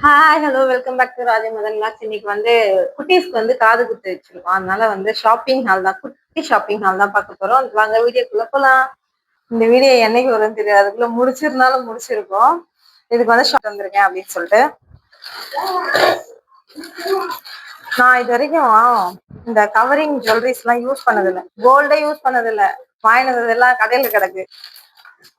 Hi hello welcome back to Raji Madan logs. இன்னைக்கு வந்து குட்டீஸ்க்கு வந்து காது குத்து வச்சிருக்கோம். அதனால வந்து ஷாப்பிங் ஹால் தான், குட்டி ஷாப்பிங் ஹால் தான் பார்க்க போறோம். வாங்க வீடியோக்குள்ள போலாம். இந்த வீடியோ என்னைக்கு வரும்னு தெரியாது, அதுக்குள்ள முடிச்சிருந்தாலும் முடிச்சிருக்கோம். இதுக்கு வந்து ஷாப் வந்திருக்கேன் அப்படின்னு சொல்லிட்டு. நான் இது வரைக்கும் இந்த கவரிங் ஜுவல்லரிஸ் எல்லாம் யூஸ் பண்ணதில்லை, கோல்டே யூஸ் பண்ணதில்லை. வாங்கினது எல்லாம் கடையில கிடக்கு.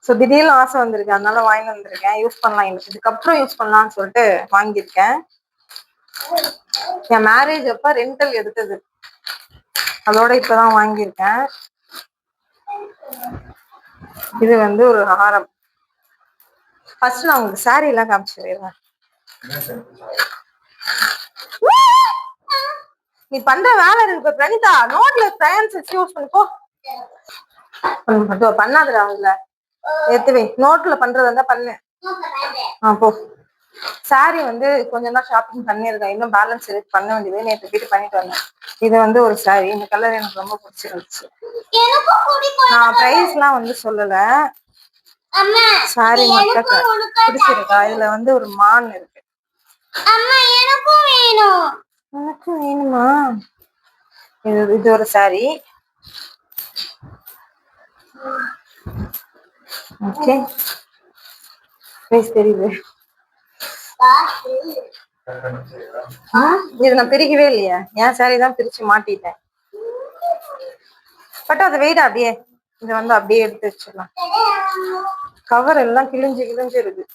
ஸோ திடீர்னு ஆசை வந்திருக்கு, அதனால வாங்கி வந்திருக்கேன். யூஸ் பண்ணலாம், இதுக்கப்புறம் யூஸ் பண்ணலாம்னு சொல்லிட்டு வாங்கியிருக்கேன். என் மேரேஜ் அப்ப ரெண்டல் எடுத்தது, அதோட இப்பதான் வாங்கியிருக்கேன். இது வந்து ஒரு ஹாரம். ஃபர்ஸ்ட் நான் உங்களுக்கு சாரி எல்லாம் காமிச்சிடுறேன். நீ பண்ற வேலை இருக்கு பிரணிதா, நோட்ல சயின்ஸ் யூஸ் பண்ணிப்போ. பண்ணாதுடா, அவங்கள ஏத்துவே நோட்ல பண்றதா இருந்தா பண்ணு. போ. சாரி வந்து கொஞ்சம் தான் ஷாப்பிங் பண்ணியிருக்கேன், இன்னும் பேலன்ஸ் இருக்கு பண்ண வேண்டியது. நேற்று போயிட்டு பண்ணிட்டு வந்தேன். இது வந்து ஒரு சாரி, இந்த கலர் எனக்கு ரொம்ப பிடிச்சிருந்துச்சு. நான் பிரைஸ் எல்லாம் வந்து சொல்லல, சாரி மட்டும் பிடிச்சிருக்கா. இதுல வந்து ஒரு மான் இருக்கு. எனக்கும் வேணுமா? இது ஒரு சாரி. ஓகே, தெரியுது. இது நான் பிரிக்கவே இல்லையா, என் சாரி தான் பிரிச்சு மாட்டிட்டேன். பட் அது வெயிட் அப்படியே, இதை வந்து அப்படியே எடுத்து வச்சிடலாம். கவர் எல்லாம் கிழிஞ்சு கிழிஞ்சு இருக்கு.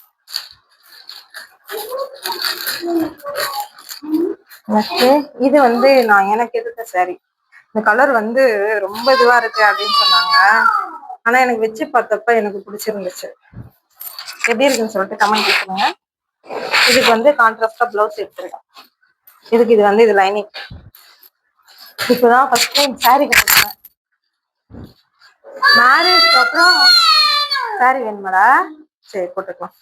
ஓகே, இது வந்து நான் எனக்கு எடுத்த சாரி. இந்த கலர் வந்து ரொம்ப இதுவா இருக்கு அப்படின்னு சொன்னாங்க, ஆனா எனக்கு வச்சு பார்த்தப்ப எனக்கு பிடிச்சிருந்துச்சு. எப்படி இருக்குன்னு சொல்லிட்டு கமெண்ட் பண்ணுங்க. இதுக்கு வந்து கான்ட்ராஸ்டா பிளவுஸ் எடுத்துருக்கேன். இதுக்கு இது வந்து இது லைனிங். இப்பதான் ஃபர்ஸ்ட் டைம் சாரி கட்டிருக்கேன். மேரேஜ்க்கு அப்புறம் சாரி வேணுமாடா? சரி போட்டுக்கலாம்.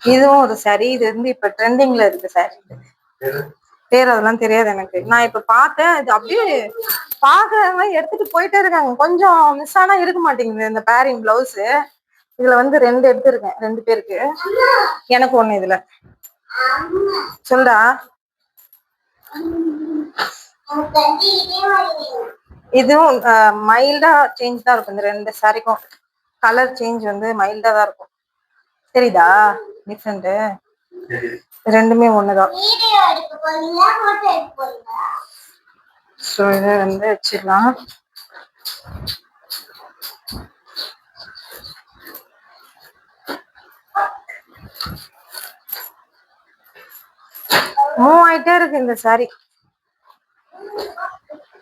இதுவும் ஒரு சாரி. இது வந்து இப்ப ட்ரெண்டிங்ல இருக்கு சாரி. பேர் அதெல்லாம் தெரியாது எனக்கு. நான் இப்ப பார்த்தேன், இது அப்படியே பாக்குறவங்க எடுத்துட்டு போயிட்டே இருக்காங்க. கொஞ்சம் மிஸ் ஆனா இருக்க மாட்டேங்குது இந்த பேரிங் பிளவுஸ். இதுல வந்து 2 எடுத்திருக்கேன், 2 பேருக்கு. எனக்கு ஒண்ணு. இதுல சொல்டா. இதுவும் மைல்டா சேஞ்ச் தான் இருக்கும். இந்த 2 சாரிக்கும் கலர் சேஞ்ச் வந்து மைல்டா தான் இருக்கும். தெரியுதா டிஃபரெண்ட்? ரெண்டுமே ஒண்ணுதான். ஸோ இதை வந்து வச்சிடலாம். மூவ் ஆயிட்டே இருக்கு இந்த சாரி.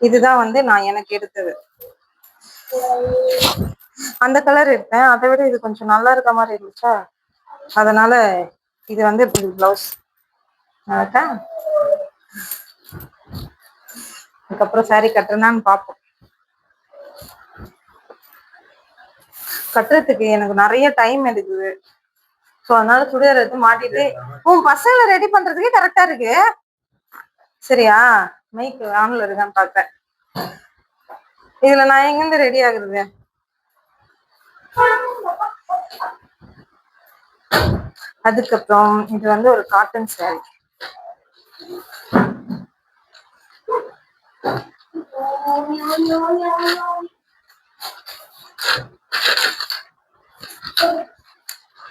இதுதான் வந்து நான் எனக்கு எடுத்தது. அந்த கலர் எடுத்தேன், அதை விட இது கொஞ்சம் நல்லா இருக்க மாதிரி இருந்துச்சா, அதனால இது வந்து பிளவுஸ். அதுக்கப்புறம் சாரி கட்டுறேன்னு பார்ப்போம். கட்டுறதுக்கு எனக்கு நிறைய டைம் எடுக்குது. ஸோ அதனால சுடிதார் எடுத்து மாட்டிட்டு உன் பசங்களை ரெடி பண்றதுக்கே கரெக்டா இருக்கு. சரியா, மைக் ஆன்ல இருக்கான்னு பாக்குறேன். இதுல நான் எங்கிருந்து ரெடி ஆகுறது? அதுக்கப்புறம் இது வந்து ஒரு காட்டன் சாரி.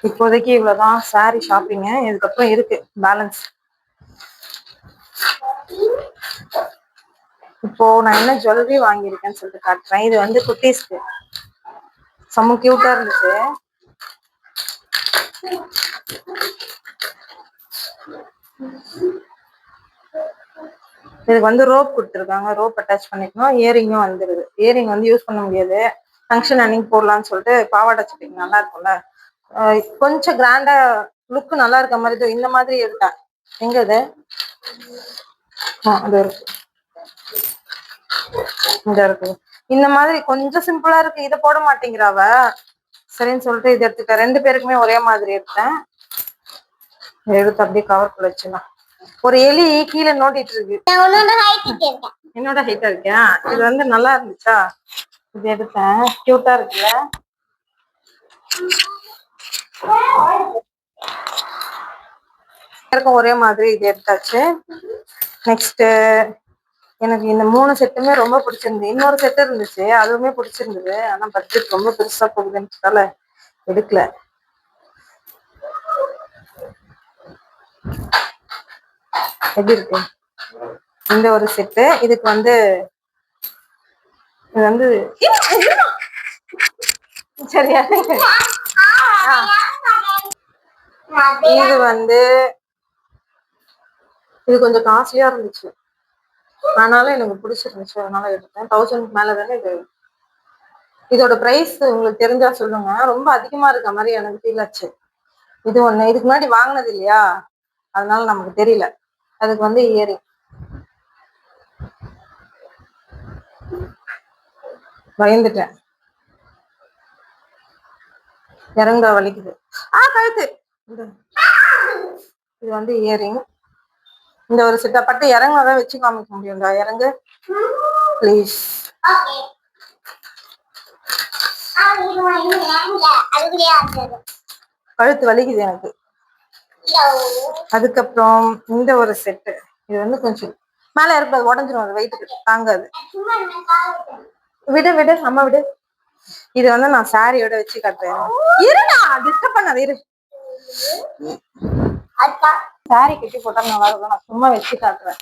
இப்போதைக்கு இவ்வளவுதான் சாரி ஷாப்பிங். இதுக்கப்புறம் இருக்கு பேலன்ஸ். இப்போ நான் என்ன ஜுவல்லரி வாங்கியிருக்கேன்னு சொல்லிட்டு காட்டுறேன். இது வந்து குட்டீஸ்க்கு செம்ம கியூட்டா இருந்துச்சு. இதுக்கு வந்து ரோப் கொடுத்துருக்காங்க, ரோப் அட்டாச் பண்ணிக்கணும். இயரிங்கும் வந்துருது. இயரிங் வந்து யூஸ் பண்ண முடியாது, ஃபங்க்ஷன் அன்னைக்கு போடலான்னு சொல்லிட்டு. பாவாடை சட்டைக்கு நல்லா இருக்கும்ல, கொஞ்சம் கிராண்டா லுக் நல்லா இருக்க மாதிரி இந்த மாதிரி எடுத்தேன். எங்க இது? அது இருக்கு, இந்த இருக்கு. இந்த மாதிரி கொஞ்சம் சிம்பிளா இருக்கு, இதை போட மாட்டேங்கிறாவ. சரின்னு சொல்லிட்டு இது எடுத்துட்டேன். 2 பேருக்குமே ஒரே மாதிரி எடுத்தேன். எடுத்து அப்படியே கவர் குள்ள வச்சுலாம். ஒரு எலி கீழே நோண்டிட்டு இருக்கு. என்னோட ஹைட்டா இருக்கேன். இது வந்து நல்லா இருந்துச்சா, இது எடுத்தேன். கியூட்டா இருக்குல்ல. எல்லாருக்கும் ஒரே மாதிரி இது எடுத்தாச்சு. நெக்ஸ்ட் எனக்கு இந்த 3 செட்டுமே ரொம்ப பிடிச்சிருந்தது. இன்னொரு செட்டு இருந்துச்சு, அதுவுமே பிடிச்சிருந்தது. ஆனா பட்ஜெட் ரொம்ப பெருசா போகுதுன்றதால எடுக்கல. எப்படி இருக்கு இந்த ஒரு செட்டு? இதுக்கு வந்து இது வந்து சரியா, இது வந்து இது கொஞ்சம் காஸ்ட்லியா இருந்துச்சு, ஆனாலும் எனக்கு பிடிச்சிருந்துச்சு, அதனால எடுத்தேன். 1000 மேல தானே இது. இதோட பிரைஸ் உங்களுக்கு தெரிஞ்சா சொல்லுங்க. ரொம்ப அதிகமா இருக்க மாதிரி எனக்கு ஃபீல் ஆச்சு. இது ஒண்ணு இதுக்கு முன்னாடி வாங்கினது இல்லையா, அதனால நமக்கு தெரியல. அதுக்கு வந்து இயரிங் பயந்துட்டேன், இறங்க வலிக்குது. கழுத்து. இது வந்து இயரிங். இந்த ஒரு செட்டை பட்டு இறங்காதான் வச்சு காமிக்க முடியும்டா. இறங்கு ப்ளீஸ். கழுத்து வலிக்குது எனக்கு. அதுக்கப்புறம் இந்த ஒரு செட்டு, இது வந்து கொஞ்சம் மேல இருப்பது உடஞ்சிரும், அது வெயிட்டுக்கு தாங்காது. விடு விடு அம்மா விடு. இது வந்து நான் சாரியோட வச்சு காட்டுறேன். இருடா, டிஸ்டர்ப் பண்ணாத இரு. சாரி கட்டி போட்டா நல்லா இருக்கும், நான் சும்மா வச்சு காட்டுறேன்.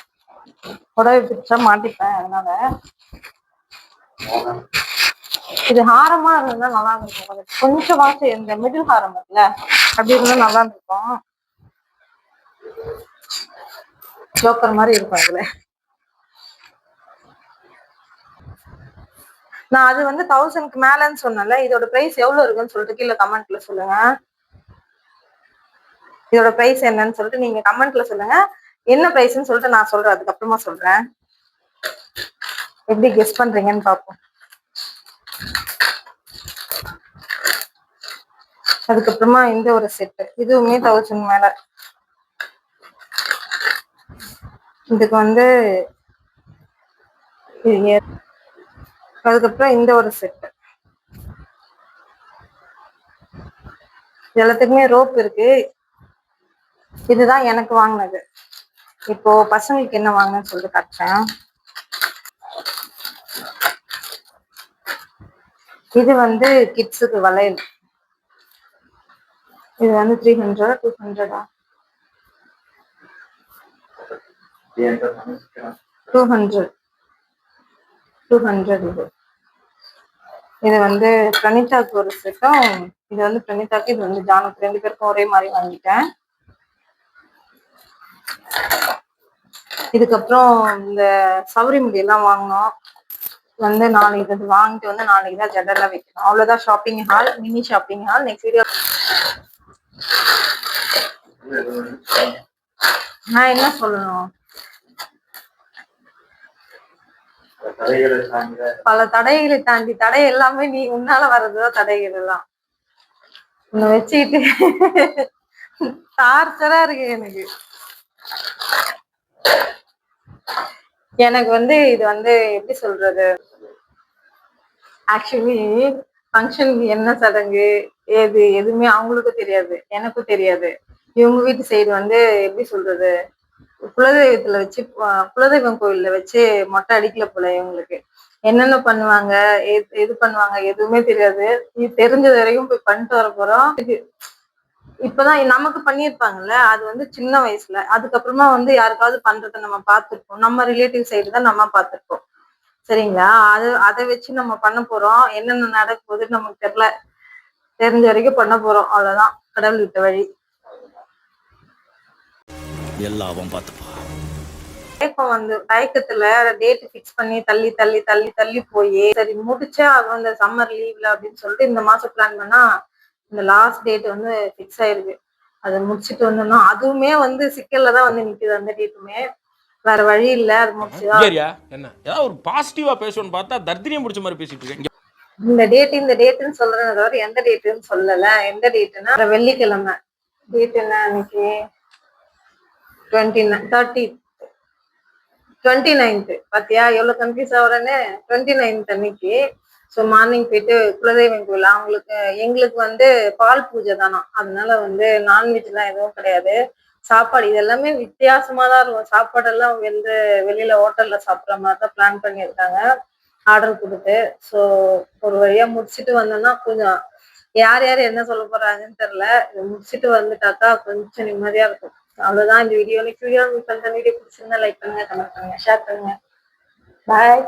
புடவை பிடிச்சா மாட்டிப்பேன், அதனால. இது ஹாரமா இருந்தா நல்லா இருக்கும். கொஞ்சம் வாசி இந்த மிடில் ஹாரம் இருக்குல்ல, அப்படி இருந்தா நல்லா இருக்கும். ஜோக்கர் மாதிரி இருக்கும் அதுல. நான் அது வந்து 1000க்கு மேலன்னு சொன்னேன்ல, இதோட பிரைஸ் எவ்வளவு இருக்குன்னு சொல்லிட்டு கீழே கமெண்ட்ல சொல்லுங்க. இதோட பிரைஸ் என்னன்னு சொல்லிட்டு நீங்க கமெண்ட்ல சொல்லுங்க. என்ன பிரைஸ்ன்னு சொல்லிட்டு நான் சொல்றேன், அதுக்கப்புறமா சொல்றேன். எப்படி கெஸ் பண்றீங்கன்னு பாப்போம். அதுக்கப்புறமா இந்த ஒரு செட்டு, இதுவுமே 1000 மேல. இதுக்கு வந்து அதுக்கப்புறம் இந்த ஒரு செட்டு, எல்லாத்துக்குமே ரோப் இருக்கு. இதுதான் எனக்கு வாங்கினது. இப்போ பசங்களுக்கு என்ன வாங்கினேன்னு சொல்லிட்டு காட்டுறேன். இது வந்து கிட்ஸுக்கு வளையல். இது வந்து 300 200 200 200. இது வந்து பிரணிதாக்கு ஒரு செட்டும், இது வந்து பிரணிதாக்கு, இது வந்து ஜானுக்கு, 2 பேருக்கும் ஒரே மாதிரி வாங்கிட்டேன். இதுக்கப்புறம் இந்த சௌரி முடி எல்லாம் வாங்கினோம். வந்து நாளைக்கு இது வாங்கிட்டு வந்து நாளைக்கு தான் ஜடெல்லாம் வைக்கணும். அவ்வளவுதான் shopping hall, mini shopping hall. Next video நான் என்ன சொல்லணும், பல தடைகளை தாண்டி, தடை எல்லாமே நீ உன்னால வர்றதுதான் தடைகள் எல்லாம். உன்னை வச்சுக்கிட்டு டார்ச்சரா இருக்கு எனக்கு. எனக்கு வந்து இது வந்து எப்படி சொல்றது, ஆக்சுவலி ஃபங்க்ஷனுக்கு என்ன சடங்கு ஏது எதுவுமே அவங்களுக்கும் தெரியாது, எனக்கும் தெரியாது. இவங்க வீட்டு சைடு வந்து எப்படி சொல்றது, குலதெய்வத்துல வச்சு, குலதெய்வம் கோயில்ல வச்சு மொட்டை அடிக்கல போல. இவங்களுக்கு என்னென்ன பண்ணுவாங்க, எது பண்ணுவாங்க எதுவுமே தெரியாது. இது தெரிஞ்சது வரைக்கும் போய் பண்ணிட்டு வர போறோம். இப்பதான் நமக்கு பண்ணியிருப்பாங்கல்ல, அது வந்து சின்ன வயசுல. அதுக்கப்புறமா வந்து யாருக்காவது பண்றதை நம்ம பார்த்துருப்போம், நம்ம ரிலேட்டிவ் சைடு தான் நம்ம பார்த்துருப்போம். சரிங்களா, அதை வச்சு நம்ம பண்ண போறோம். என்னென்ன நடக்க போகுதுன்னு நமக்கு தெரியல. தெரிஞ்ச வரைக்கும் பண்ண போறோம், அவ்வளவுதான். கடவுள் விட்ட வழி. எல்லாம் பார்த்துப்பா. வந்து தயக்கத்துல டேட் பிக்ஸ் பண்ணி தள்ளி தள்ளி தள்ளி தள்ளி போய் சரி முடிச்சா அந்த சம்மர் லீவ்ல அப்படின்னு சொல்லிட்டு இந்த மாசம் பிளான் பண்ணா இந்த லாஸ்ட் டேட் வந்து பிக்ஸ் ஆயிருக்கு. அதை முடிச்சுட்டு வந்தோம்னா அதுவுமே வந்து சிக்கல்ல தான் வந்து நிக்குது. அந்த டேட்டுமே வேற வழி இல்ல, அது முடிச்சுதான். என்ன ஏதாவது ஒரு பாசிட்டிவா பேசணும்னு பார்த்தா தர்தினியம் முடிச்ச மாதிரி பேசிட்டு இருக்கேன். இந்த டேட்டுன்னு சொல்றேன், தவிர எந்த டேட்டுன்னு சொல்லல. எந்த டேட்டுன்னா வெள்ளிக்கிழமை. டேட் என்ன அன்னைக்கு 29 30 29th பாத்தியா எவ்வளவு கன்ஃபியூஸ் ஆகுறேன்னு. 29th அன்னைக்கு. ஸோ மார்னிங் போயிட்டு குலதெய்வம் கோயில் அவங்களுக்கு எங்களுக்கு வந்து பால் பூஜை தானா, அதனால வந்து நான்வெஜ் எல்லாம் எதுவும் கிடையாது. சாப்பாடு இது எல்லாமே வித்தியாசமா தான் இருக்கும். சாப்பாடெல்லாம் வந்து வெளியில ஹோட்டல்ல சாப்பிட்ற மாதிரி தான் பிளான் பண்ணியிருக்காங்க, ஆர்டர் கொடுத்து. ஸோ ஒரு வழியா முடிச்சுட்டு வந்தோம்னா கொஞ்சம் யார் யார் என்ன சொல்ல போறாங்கன்னு தெரியல. இதை முடிச்சுட்டு வந்துட்டாக்கா கொஞ்சம் நிம்மதியா இருக்கும். அவ்வளவுதான் இந்த வீடியோ. நெக்ஸ்ட் வீடியோ உங்களுக்கு அந்த வீடியோ பிடிச்சிருந்தா லைக் பண்ணுங்க, கமெண்ட் பண்ணுங்க, ஷேர் பண்ணுங்க. பாய்.